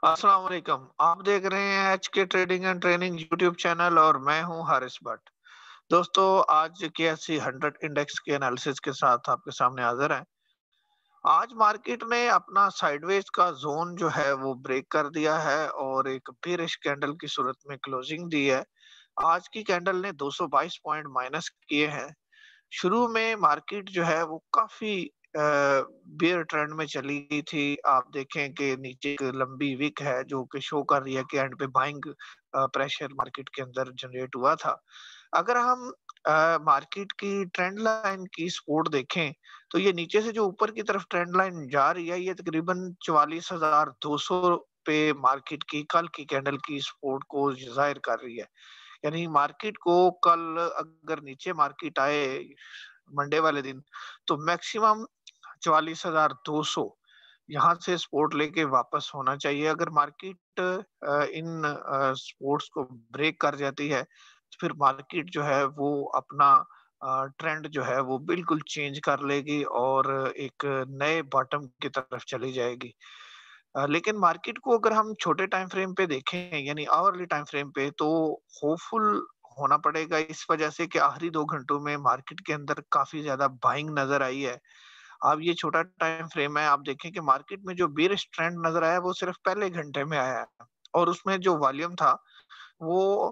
अस्सलाम वालेकुम। आप देख रहे हैं HK trading and training YouTube channel और मैं हूं हारिस भट्ट। दोस्तों, आज के ऐसी 100 इंडेक्स के एनालिसिस के साथ आपके सामने हाजिर हैं। आज मार्केट ने अपना साइडवेज का जोन जो है वो ब्रेक कर दिया है और एक बेरिश कैंडल की सूरत में क्लोजिंग दी है। आज की कैंडल ने 222 पॉइंट माइनस किए हैं। शुरू में मार्केट जो है वो काफी बेयर ट्रेंड में चली गई थी। आप देखें कि नीचे एक लंबी विक है जो कि शो कर रही है कि एंड पे बाइंग प्रेशर मार्केट के अंदर जनरेट हुआ था। अगर हम मार्केट की ट्रेंड लाइन की सपोर्ट देखें तो ये नीचे से जो ऊपर की तरफ ट्रेंड लाइन जा रही है, ये तकरीबन 44,200 पे मार्केट की कल की कैंडल की सपोर्ट को ज़ाहिर कर रही है। यानी मार्केट को कल अगर नीचे मार्केट आए मंडे वाले दिन, तो मैक्सिमम 44,200 यहाँ से सपोर्ट लेके वापस होना चाहिए। अगर मार्केट इन सपोर्ट्स को ब्रेक कर जाती है, तो फिर मार्केट जो है वो अपना ट्रेंड जो है वो बिल्कुल चेंज कर लेगी और एक नए बॉटम की तरफ चली जाएगी। लेकिन मार्केट को अगर हम छोटे टाइम फ्रेम पे देखें यानी आवरली टाइम फ्रेम पे, तो होपफुल होना पड़ेगा इस वजह से कि आखिरी 2 घंटों में मार्केट के अंदर काफ़ी ज़्यादा बाइंग नज़र आई है। अब ये छोटा टाइम फ्रेम है, आप देखें कि मार्केट में जो बेयरिश ट्रेंड नज़र आया वो सिर्फ़ पहले घंटे में आया है और उसमें जो वॉल्यूम था वो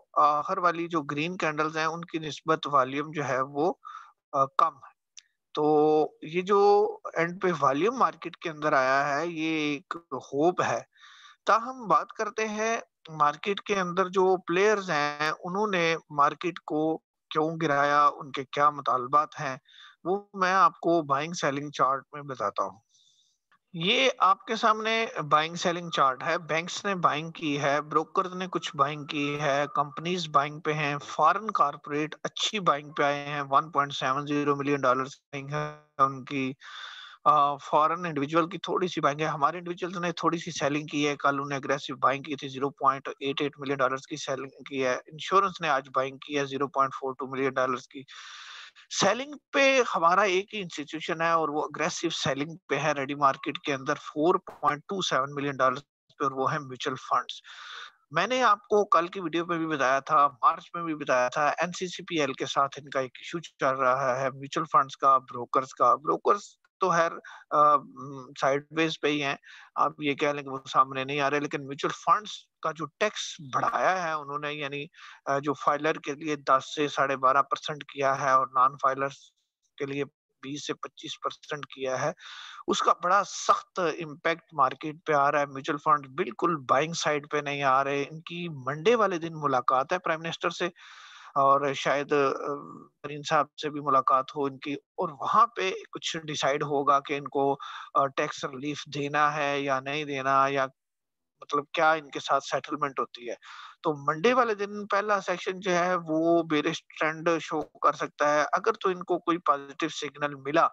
हर वाली जो ग्रीन कैंडल्स हैं उनकी निस्बत वॉल्यूम जो है वो कम है। तो ये जो एंड पे वॉल्यूम मार्केट के अंदर आया है, ये एक होप है। ताहम बात करते हैं मार्केट के अंदर जो प्लेयर्स हैं, उन्होंने मार्केट को क्यों गिराया, उनके क्या मुतालबात हैं, वो मैं आपको बाइंग सेलिंग चार्ट में बताता हूँ। ये आपके सामने बाइंग सेलिंग चार्ट है। बैंक्स ने बाइंग की है, ब्रोकर्स ने कुछ बाइंग की है, कंपनीज़ बाइंग पे हैं, फॉरेन कॉर्पोरेट अच्छी बाइंग पे आए हैं, $1.70 मिलियन बाइंग है उनकी। फॉरेन इंडिविजुअल की थोड़ी-सी बाइंग है, हमारे इंडिविजुअल्स ने थोड़ी-सी सेलिंग की है, कल उन्होंने एग्रेसिव बाइंग की थी, $0.88 मिलियन की सेलिंग की है। इंश्योरेंस ने आज बाइंग की है $0.42 मिलियन की। सेलिंग पे हमारा एक ही इंस्टीट्यूशन है और वो अग्रेसिव सेलिंग पे है रेडी मार्केट के अंदर $4.27 मिलियन पे, और वो है म्यूचुअल फंड्स। मैंने आपको कल की वीडियो में भी बताया था, मार्च में भी बताया था, एनसीसीपीएल के साथ इनका एक इश्यू चल रहा है म्यूचुअल फंड्स का, ब्रोकर्स का। ब्रोकर्स तो खैर साइडवेज पे ही हैं, आप ये कह लें कि वो सामने नहीं आ रहे, लेकिन म्यूचुअल फंड्स का जो टैक्स बढ़ाया है उन्होंने, यानी जो फाइलर के लिए 10 से 12.5% किया है और नॉन फाइलर्स के लिए 20 से 25% किया है, उसका बड़ा सख्त इम्पैक्ट मार्केट पे आ रहा है। म्यूचुअल फंड बिल्कुल बाइंग साइड पे नहीं आ रहे। इनकी मंडे वाले दिन मुलाकात है प्राइम मिनिस्टर से और शायद तरीन साहब से भी मुलाकात हो इनकी, और वहां पे कुछ डिसाइड होगा कि इनको टैक्स रिलीफ देना है या नहीं देना, या मतलब क्या इनके साथ सेटलमेंट होती है। तो मंडे वाले दिन पहला सेक्शन जो है वो बेरिश ट्रेंड शो कर सकता है। अगर तो इनको कोई पॉजिटिव सिग्नल मिला,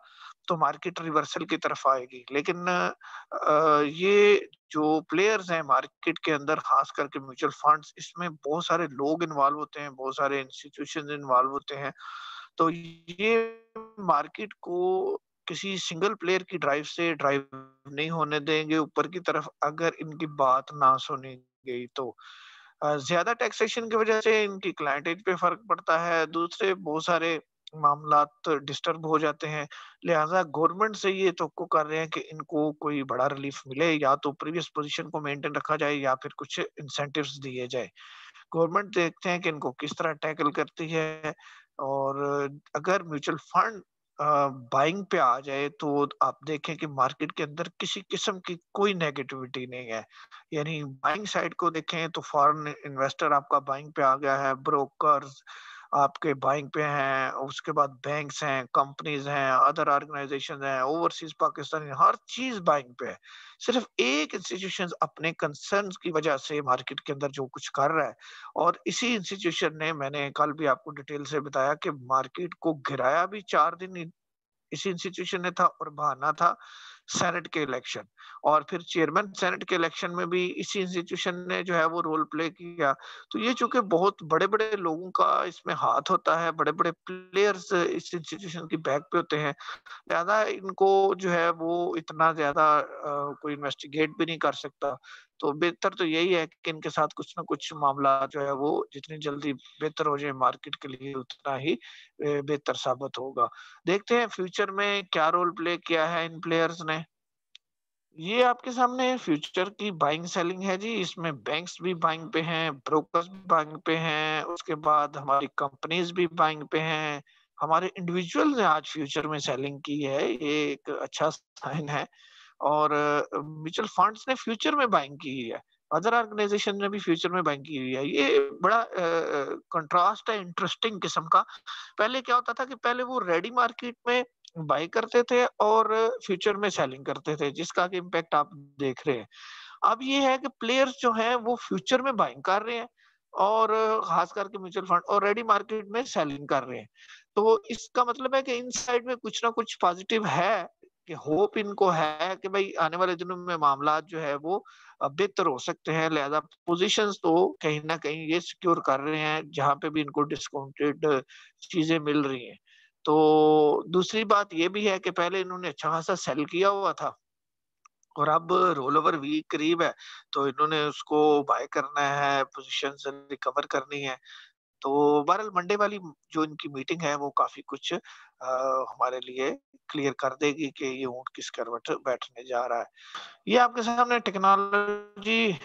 तो मार्केट रिवर्सल की तरफ आएगी। लेकिन ये जो प्लेयर्स हैं मार्केट के अंदर, खास करके म्यूचुअल फंड्स, इसमें बहुत सारे लोग इन्वॉल्व होते हैं, बहुत सारे इंस्टीट्यूशंस इन्वॉल्व होते हैं। तो ये मार्केट को किसी सिंगल प्लेयर की ड्राइव से ड्राइव नहीं होने देंगे ऊपर की तरफ, अगर इनकी बात ना सुनी गई तो। ज़्यादा टैक्सेशन की वजह से इनकी क्लाइंटेज पे फ़र्क पड़ता है, दूसरे बहुत सारे मामलात डिस्टर्ब हो जाते हैं। लिहाज़ा गवर्नमेंट से ये तवक्को कर रहे हैं कि इनको कोई बड़ा रिलीफ मिले, या तो प्रीवियस पोज़ीशन को मेंटेन रखा जाए या फिर कुछ इंसेंटिव्स दिए जाएँ। गवर्नमेंट देखते हैं कि इनको किस तरह टैकल करती है, और अगर म्यूचुअल फंड बाइंग पे आ जाए तो आप देखें कि मार्केट के अंदर किसी किस्म की कोई नेगेटिविटी नहीं है। यानी बाइंग साइड को देखें तो फॉरेन इन्वेस्टर आपका बाइंग पे आ गया है, ब्रोकर्स आपके बाइंग पे हैं, उसके बाद बैंक्स हैं, कंपनीज हैं, अदर ऑर्गेनाइजेशन हैं, ओवरसीज पाकिस्तानी, हर चीज बाइंग पे है। सिर्फ एक इंस्टीट्यूशन अपने कंसर्न्स की वजह से मार्केट के अंदर जो कुछ कर रहा है, और इसी इंस्टीट्यूशन ने, मैंने कल भी आपको डिटेल से बताया कि मार्केट को गिराया भी 4 दिन इसी इंस्टीट्यूशन ने था, और बहाना था सेनेट के इलेक्शन, और फिर चेयरमैन सेनेट के इलेक्शन में भी इसी इंस्टीट्यूशन ने जो है वो रोल प्ले किया। तो ये चूंकि बहुत बड़े-बड़े लोगों का इसमें हाथ होता है, बड़े-बड़े प्लेयर्स इस इंस्टीट्यूशन की बैक पे होते हैं, ज़्यादा इनको जो है वो इतना ज़्यादा कोई इन्वेस्टिगेट भी नहीं कर सकता। तो बेहतर तो यही है कि इनके साथ कुछ न कुछ मामला जो है वो जितनी जल्दी बेहतर हो जाए मार्केट के लिए, उतना ही बेहतर साबित होगा। देखते हैं फ्यूचर में क्या रोल प्ले किया है इन प्लेयर्स ने। ये आपके सामने फ्यूचर की बाइंग सेलिंग है जी, इसमें बैंक्स भी बाइंग पे हैं, ब्रोकर्स भी बाइंग पे हैं, उसके बाद हमारी कंपनीज़ भी बाइंग पे हैं, हमारे इंडिविजुअल्स ने आज फ्यूचर में सेलिंग की है, ये एक अच्छा साइन है। और म्यूचुअल फंड्स ने फ्यूचर में बाइंग की है, अदर ऑर्गेनाइजेशन ने भी फ्यूचर में बाइंग की हुई है। ये बड़ा कंट्रास्ट है इंटरेस्टिंग किस्म का। पहले क्या होता था कि पहले वो रेडी मार्केट में बाय करते थे और फ्यूचर में सेलिंग करते थे, जिसका कि इम्पैक्ट आप देख रहे हैं। अब ये है कि प्लेयर्स जो हैं वो फ्यूचर में बाइंग कर रहे हैं और खास करके म्यूचुअल फंड, और रेडी मार्केट में सेलिंग कर रहे हैं। तो इसका मतलब है कि इन साइड में कुछ ना कुछ पॉजिटिव है, कि होप इनको है कि भाई आने वाले दिनों में मामलात जो है वो बेहतर हो सकते हैं। लिहाजा पोजीशंस तो कहीं न कहीं ये सिक्योर कर रहे हैं, जहाँ पे भी इनको डिस्काउंटेड चीज़ें मिल रही हैं। तो दूसरी बात ये भी है कि पहले इन्होंने अच्छा खासा सेल किया हुआ था, और अब रोल ओवर वीक करीब है, तो इन्होंने उसको बाय करना है, पोज़ीशंस रिकवर करनी है। तो बहरहाल मंडे वाली जो इनकी मीटिंग है वो काफ़ी कुछ हमारे लिए क्लियर कर देगी कि ये ऊँट किस करवट बैठने जा रहा है। ये आपके सामने टेक्नोलॉजी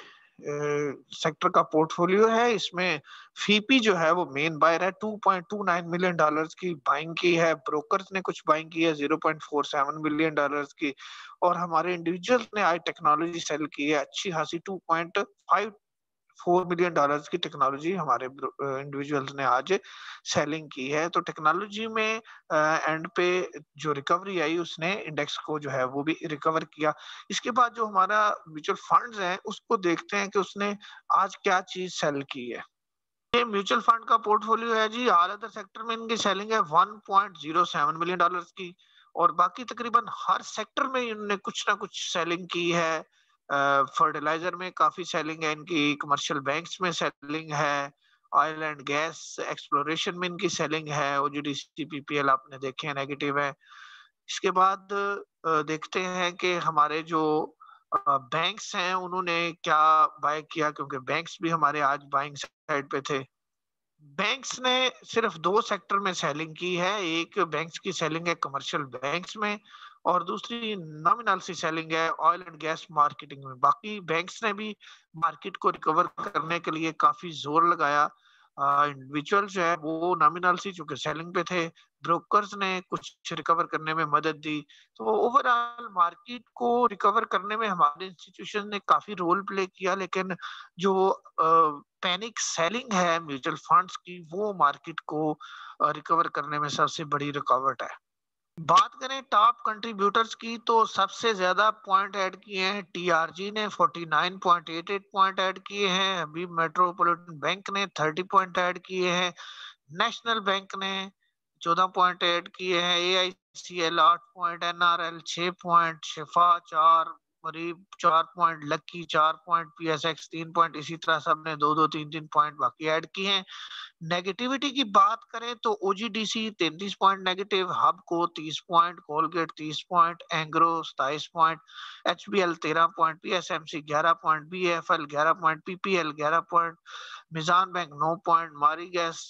सेक्टर का पोर्टफोलियो है। इसमें फीपी जो है वो मेन बायर है, $2.29 मिलियन डॉलर्स की बाइंग की है। ब्रोकर्स ने कुछ बाइंग की है, $0.47 मिलियन डॉलर्स की, और हमारे इंडिविजुअल्स ने आज टेक्नोलॉजी सेल की है अच्छी खासी, $2.54 मिलियन डॉलर्स की टेक्नोलॉजी हमारे इंडिविजुअल्स ने आज सेलिंग की है। तो टेक्नोलॉजी में एंड पे जो रिकवरी आई उसने इंडेक्स को जो है वो भी रिकवर किया। इसके बाद जो हमारा म्यूचुअल फंड्स है उसको देखते हैं कि उसने आज क्या चीज़ सेल की है। ये म्यूचुअल फंड का पोर्टफोलियो है जी, ऑल अदर सेक्टर में इनकी सेलिंग है $1.07 मिलियन डॉलर्स की, और बाकी तकरीबन हर सेक्टर में इन्होंने कुछ ना कुछ सेलिंग की है। फर्टिलाइजर में काफी सेलिंग है इनकी, कमर्शियल बैंक्स में सेलिंग है, ऑयल एंड गैस एक्सप्लोरेशन में इनकी सेलिंग है, ओजीडीसी पीपीएल आपने देखे हैं नेगेटिव है। इसके बाद देखते हैं कि हमारे जो बैंक्स हैं उन्होंने क्या बाय किया, क्योंकि बैंक्स भी हमारे आज बाइंग साइड पे थे। बैंक्स ने सिर्फ 2 सेक्टर में सेलिंग की है। एक बैंक्स की सेलिंग है कमर्शियल बैंक्स में, और दूसरी नॉमिनल सी सेलिंग है ऑयल एंड गैस मार्केटिंग में। बाकी बैंक्स ने भी मार्केट को रिकवर करने के लिए काफ़ी ज़ोर लगाया। इंडिविजुअल जो है वो नॉमिनल सी चूँकि सेलिंग पे थे, ब्रोकर्स ने कुछ रिकवर करने में मदद दी। तो ओवरऑल मार्केट को रिकवर करने में हमारे इंस्टीट्यूशन ने काफ़ी रोल प्ले किया, लेकिन जो पैनिक सेलिंग है म्यूचुअल फंड्स की, वो मार्केट को रिकवर करने में सबसे बड़ी रुकावट है। बात करें टॉप कंट्रीब्यूटर्स की, तो सबसे ज्यादा पॉइंट ऐड किए हैं टीआरजी ने, 49.88 पॉइंट ऐड किए हैं। अभी मेट्रोपॉलिटन बैंक ने 30 पॉइंट ऐड किए हैं। नेशनल बैंक ने 14 पॉइंट ऐड किए हैं। एआईसीएल 8 पॉइंट, एनआरएल 6 पॉइंट, शिफा 4, मरीब 4 पॉइंट, लक्की 4 पॉइंट, पीएसएक्स 3 पॉइंट, इसी तरह सबने 2-2 3-3 पॉइंट बाकी ऐड किए हैं। नेगेटिविटी की बात करें तो OGDC 33 point negative, Hubco 30 point, Colgate 30 point, Engro 27 point, HBL 13 point, PSMC 11 point, BFL 11 point, PPL 11 point, Meezan bank 9 point, Mari gas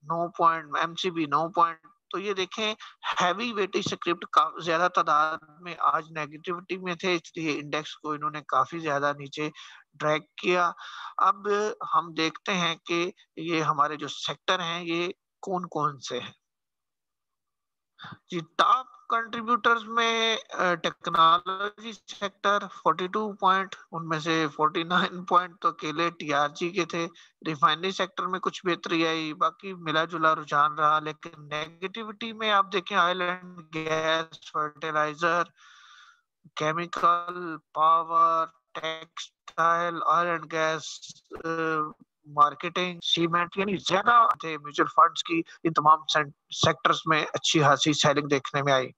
9 point, MCB 9 point. तो ये देखें हैवी वेटेज स्क्रिप्ट का ज्यादा तादाद में आज नेगेटिविटी में थे, इसलिए इंडेक्स को इन्होंने काफी ज्यादा नीचे ड्रैग किया। अब हम देखते हैं कि ये हमारे जो सेक्टर हैं ये कौन-कौन से हैं। जी, टॉप कंट्रीब्यूटर्स में टेक्नोलॉजी सेक्टर 42 पॉइंट, उनमें से 49 पॉइंट तो अकेले टीआरजी के थे। रिफाइनरी सेक्टर में कुछ बेहतरी आई, बाकी मिला-जुला रुझान रहा। लेकिन नेगेटिविटी में आप देखें oil and gas, fertiliser, chemical, power, textile, oil and gas, marketing, cement, यानी ज्यादा थे म्यूचुअल फंड्स की। इन तमाम सेक्टर्स में अच्छी खासी सेलिंग देखने में आई।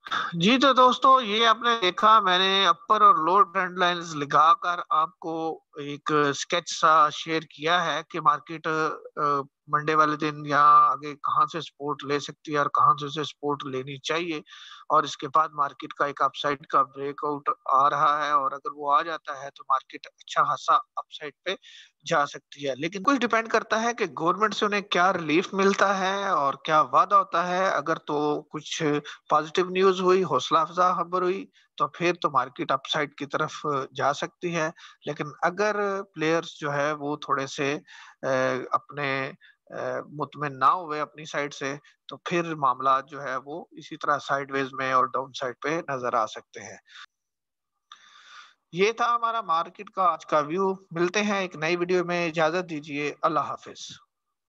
जी, तो दोस्तों ये आपने देखा, मैंने अपर और लोअर ट्रेंड लाइन्स लगाकर आपको एक स्केच सा शेयर किया है कि मार्केट मंडे वाले दिन या आगे कहाँ से सपोर्ट ले सकती है और कहाँ से उसे सपोर्ट लेनी चाहिए। और इसके बाद मार्केट का एक अपसाइड का ब्रेकआउट आ रहा है, और अगर वो आ जाता है तो मार्केट अच्छा खासा अपसाइड पे जा सकती है। लेकिन कुछ डिपेंड करता है कि गवर्नमेंट से उन्हें क्या रिलीफ मिलता है और क्या वादा होता है। अगर तो कुछ पॉजिटिव न्यूज़ हुई, हौसला अफ़ज़ा खबर हुई, तो फिर तो मार्केट अपसाइड की तरफ जा सकती है। लेकिन अगर प्लेयर्स जो है वो थोड़े से अपने मुतमिन ना हुए अपनी साइड से, तो फिर मामला जो है वो इसी तरह साइडवेज़ में और डाउन साइड पे नज़र आ सकते हैं। ये था हमारा मार्केट का आज का व्यू। मिलते हैं एक नई वीडियो में, इजाज़त दीजिए। अल्लाह हाफ़िज़।